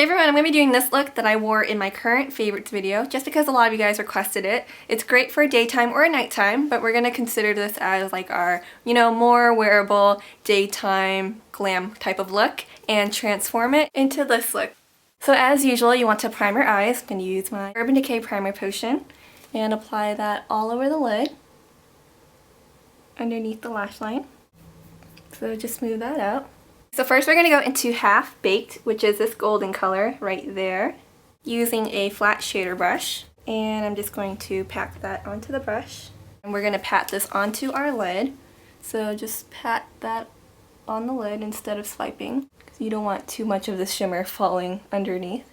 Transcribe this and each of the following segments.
everyone, I'm going to be doing this look that I wore in my current favorites video just because a lot of you guys requested it. It's great for daytime or nighttime, but we're going to consider this as like our, more wearable daytime glam type of look and transform it into this look. So as usual, you want to prime your eyes. I'm going to use my Urban Decay Primer Potion and apply that all over the lid underneath the lash line. So just smooth that out. So first we're going to go into Half Baked, which is this golden color right there, using a flat shader brush. And I'm just going to pack that onto the brush. And we're going to pat this onto our lid. So just pat that on the lid instead of swiping, because you don't want too much of the shimmer falling underneath.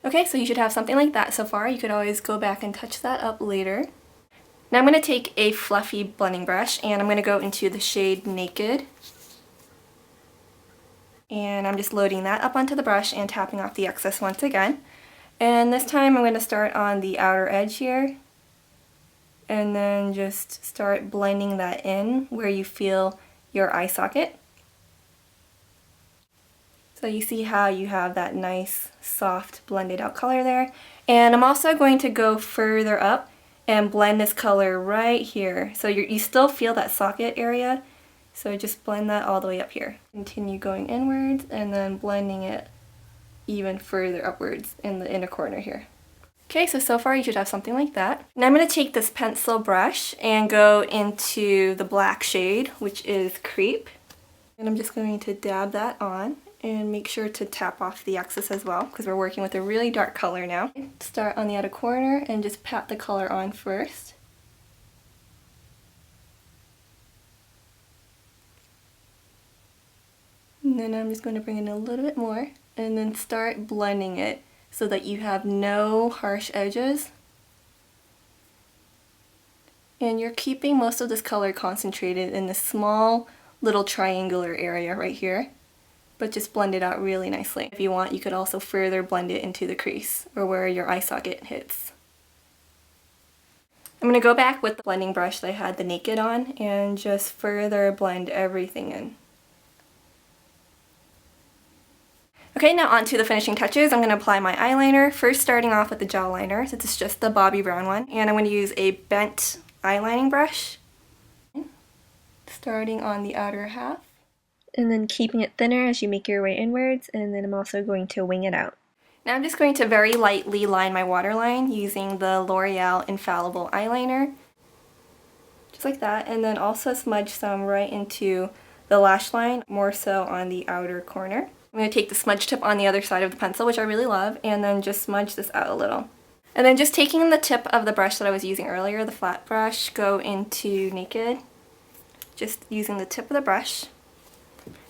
Okay, so you should have something like that so far. You could always go back and touch that up later. Now I'm going to take a fluffy blending brush and I'm going to go into the shade Naked. And I'm just loading that up onto the brush and tapping off the excess once again. And this time I'm going to start on the outer edge here. And then just start blending that in where you feel your eye socket. So you see how you have that nice, soft, blended out color there. And I'm also going to go further up and blend this color right here. So you still feel that socket area, so just blend that all the way up here. Continue going inwards and then blending it even further upwards in the inner corner here. Okay, so far you should have something like that. Now I'm going to take this pencil brush and go into the black shade, which is Creep. And I'm just going to dab that on and make sure to tap off the excess as well, because we're working with a really dark color now. Start on the outer corner and just pat the color on first. And then I'm just going to bring in a little bit more and then start blending it so that you have no harsh edges. And you're keeping most of this color concentrated in this small little triangular area right here, but just blend it out really nicely. If you want, you could also further blend it into the crease or where your eye socket hits. I'm going to go back with the blending brush that I had the Naked on and just further blend everything in. Okay, now on to the finishing touches. I'm going to apply my eyeliner, first starting off with the gel liner, since it's just the Bobbi Brown one, and I'm going to use a bent eyelining brush, starting on the outer half. And then keeping it thinner as you make your way inwards, and then I'm also going to wing it out. Now I'm just going to very lightly line my waterline using the L'Oreal Infallible eyeliner. Just like that, and then also smudge some right into the lash line, more so on the outer corner. I'm going to take the smudge tip on the other side of the pencil, which I really love, and then just smudge this out a little. And then just taking the tip of the brush that I was using earlier, the flat brush, go into Naked, just using the tip of the brush.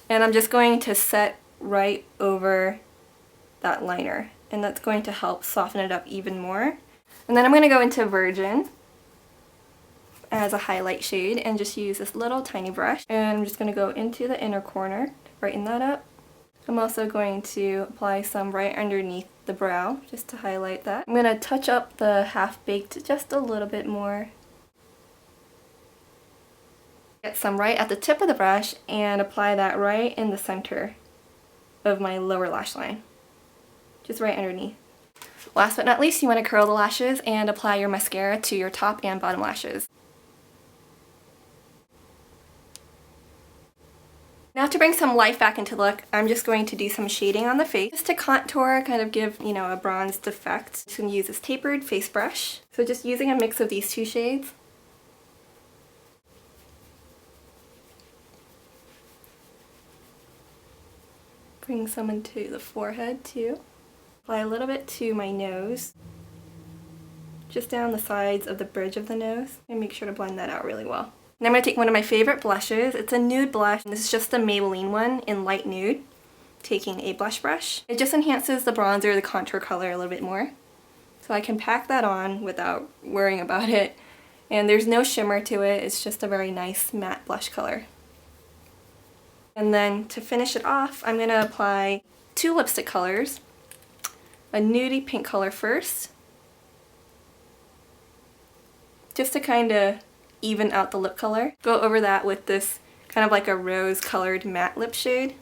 And I'm just going to set right over that liner, and that's going to help soften it up even more. And then I'm going to go into Virgin as a highlight shade and just use this little tiny brush. And I'm just going to go into the inner corner to brighten that up. I'm also going to apply some right underneath the brow just to highlight that. I'm going to touch up the Half Baked just a little bit more. Get some right at the tip of the brush and apply that right in the center of my lower lash line. Just right underneath. Last but not least, you want to curl the lashes and apply your mascara to your top and bottom lashes. Now to bring some life back into the look, I'm just going to do some shading on the face just to contour, kind of give, a bronzed effect. I'm just going to use this Tapered face brush. So just using a mix of these two shades. Bring some into the forehead too. Apply a little bit to my nose. Just down the sides of the bridge of the nose. And make sure to blend that out really well. Now I'm going to take one of my favorite blushes. It's a nude blush. This is just the Maybelline one in Light Nude. Taking a blush brush. It just enhances the bronzer, the contour color a little bit more. So I can pack that on without worrying about it. And there's no shimmer to it. It's just a very nice matte blush color. And then to finish it off, I'm going to apply two lipstick colors. A nudie pink color first. Just to kind of even out the lip color. Go over that with this kind of like a rose colored matte lip shade.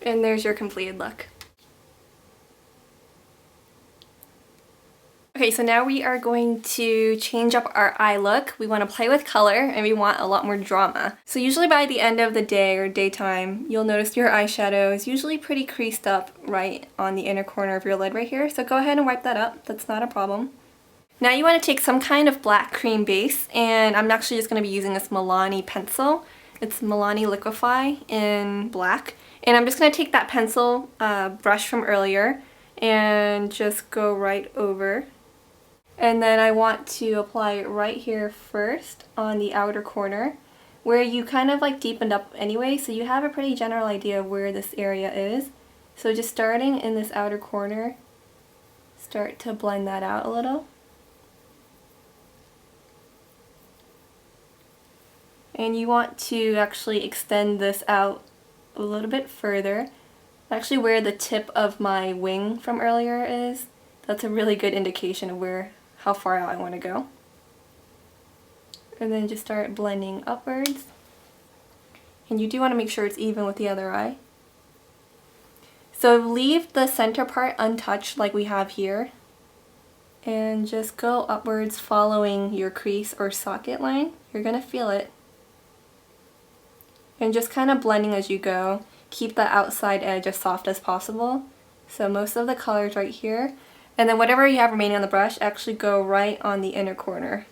And there's your completed look. Okay, so now we are going to change up our eye look. We want to play with color and we want a lot more drama. So usually by the end of the day or daytime, you'll notice your eyeshadow is usually pretty creased up right on the inner corner of your lid right here. So go ahead and wipe that up. That's not a problem. Now you want to take some kind of black cream base, and I'm actually just going to be using this Milani pencil. It's Milani Liquify in black. And I'm just going to take that pencil brush from earlier and just go right over. And then I want to apply it right here first on the outer corner where you kind of like deepened up anyway, so you have a pretty general idea of where this area is. So just starting in this outer corner, start to blend that out a little. And you want to actually extend this out a little bit further. Actually where the tip of my wing from earlier is, that's a really good indication of how far out I want to go. And then just start blending upwards. And you do want to make sure it's even with the other eye. So leave the center part untouched like we have here. And just go upwards following your crease or socket line. You're going to feel it. And just kind of blending as you go. Keep the outside edge as soft as possible. So most of the color's right here. And then whatever you have remaining on the brush, actually go right on the inner corner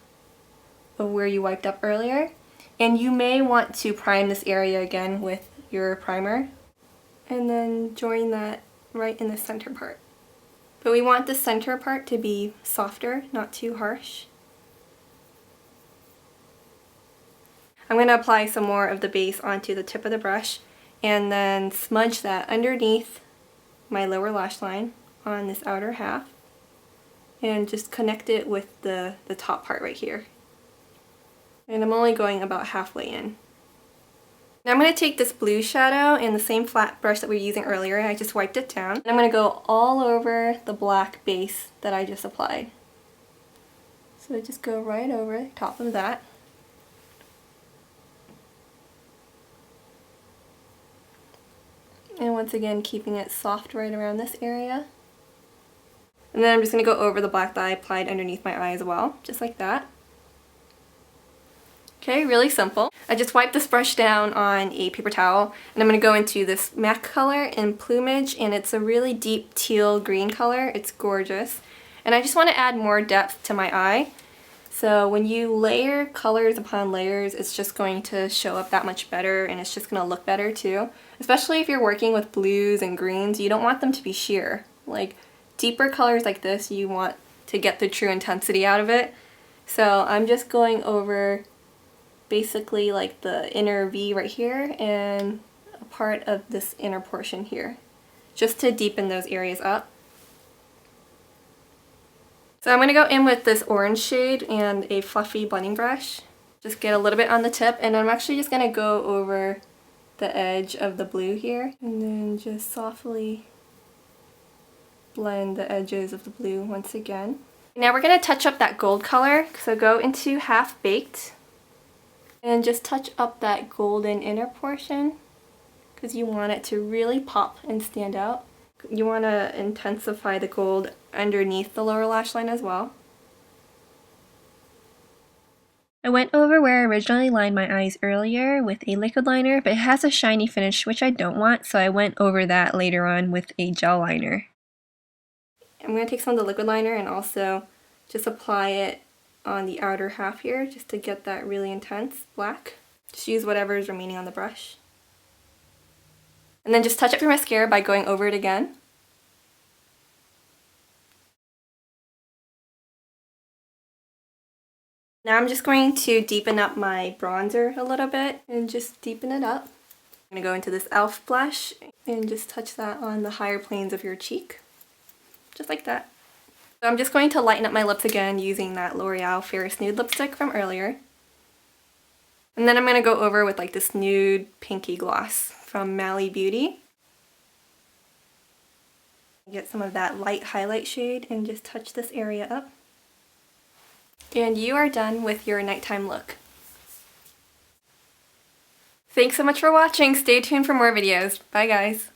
of where you wiped up earlier. And you may want to prime this area again with your primer. And then join that right in the center part. But we want the center part to be softer, not too harsh. I'm going to apply some more of the base onto the tip of the brush and then smudge that underneath my lower lash line on this outer half and just connect it with the top part right here. And I'm only going about halfway in. Now I'm going to take this blue shadow and the same flat brush that we were using earlier. I just wiped it down. And I'm going to go all over the black base that I just applied. So just go right over top of that. And once again, keeping it soft right around this area. And then I'm just going to go over the black that I applied underneath my eye as well, just like that. Okay, really simple. I just wiped this brush down on a paper towel, and I'm going to go into this MAC color in Plumage, and it's a really deep teal green color. It's gorgeous. And I just want to add more depth to my eye. So when you layer colors upon layers, it's just going to show up that much better, and it's just going to look better too. Especially if you're working with blues and greens, you don't want them to be sheer. Like deeper colors like this, you want to get the true intensity out of it. So I'm just going over basically like the inner V right here and a part of this inner portion here, just to deepen those areas up. So I'm going to go in with this orange shade and a fluffy blending brush. Just get a little bit on the tip, and I'm actually just going to go over the edge of the blue here and then just softly blend the edges of the blue once again. Now we're going to touch up that gold color, so go into Half Baked and just touch up that golden inner portion because you want it to really pop and stand out. You want to intensify the gold underneath the lower lash line as well. I went over where I originally lined my eyes earlier with a liquid liner, but it has a shiny finish which I don't want, so I went over that later on with a gel liner. I'm going to take some of the liquid liner and also just apply it on the outer half here just to get that really intense black. Just use whatever is remaining on the brush. And then just touch up your mascara by going over it again. Now I'm just going to deepen up my bronzer a little bit and just deepen it up. I'm going to go into this e.l.f. blush and just touch that on the higher planes of your cheek. Just like that. So I'm just going to lighten up my lips again using that L'Oreal Fairest Nude lipstick from earlier. And then I'm going to go over with like this nude pinky gloss from Mally Beauty. Get some of that light highlight shade and just touch this area up. And you are done with your nighttime look. Thanks so much for watching. Stay tuned for more videos. Bye guys.